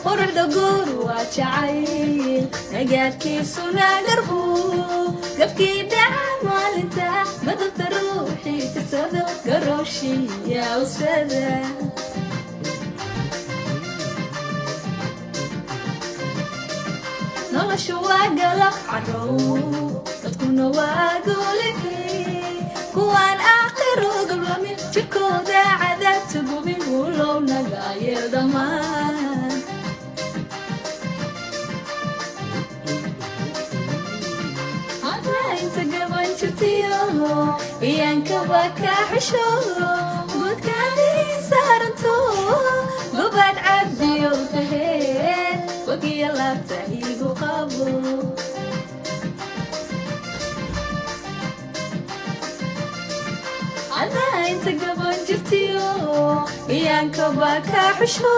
quruxda guurku waa jacayl nagaadkiisuna garbu gabkii dhaca maalinta madabta ruuxii tirsado garooshiya usada noloshu waa galab carow dadkuna waa goolihii kuwaan aakhiro gablamin jirkooda cadaabta gubin ulow nagaayo dhammaan hadda inta gaban jirtiyo iyankaba ka xisho guudkaadii saaranto gobaad cabdiyo tahee wagiya laabta igu qabo hadda inta gaban jirtiyo iyankaba ka xisho